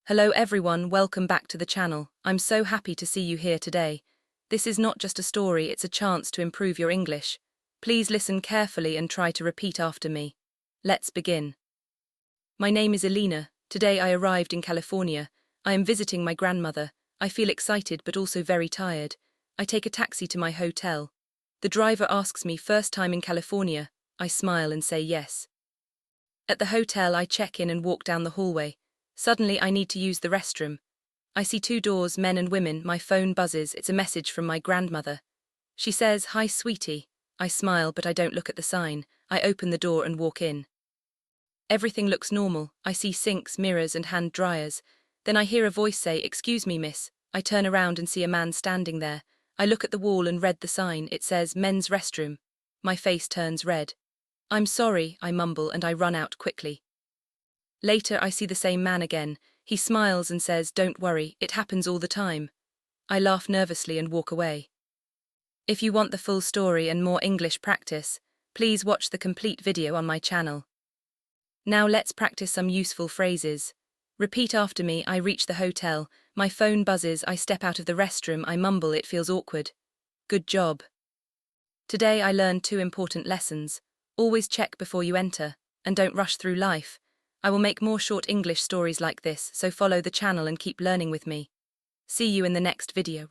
Hello everyone, welcome back to the channel. I'm so happy to see you here today. This is not just a story, it's a chance to improve your English. Please listen carefully and try to repeat after me. Let's begin. My name is Elena. Today I arrived in California. I am visiting my grandmother. I feel excited but also very tired. I take a taxi to my hotel. The driver asks me, first time in California? I smile and say yes. At the hotel I check in and walk down the hallway. Suddenly I need to use the restroom. I see two doors, men and women. My phone buzzes. It's a message from my grandmother. She says, "Hi, sweetie." I smile, but I don't look at the sign. I open the door and walk in. Everything looks normal. I see sinks, mirrors and hand dryers. Then I hear a voice say, "Excuse me, miss." I turn around and see a man standing there. I look at the wall and read the sign. It says, "Men's restroom." My face turns red. "I'm sorry," I mumble, and I run out quickly. Later I see the same man again. He smiles and says, "Don't worry, it happens all the time." I laugh nervously and walk away. If you want the full story and more English practice, please watch the complete video on my channel. Now let's practice some useful phrases. Repeat after me. I reach the hotel. My phone buzzes. I step out of the restroom. I mumble, it feels awkward. Good job. Today I learned two important lessons. Always check before you enter, and don't rush through life. I will make more short English stories like this, so follow the channel and keep learning with me. See you in the next video.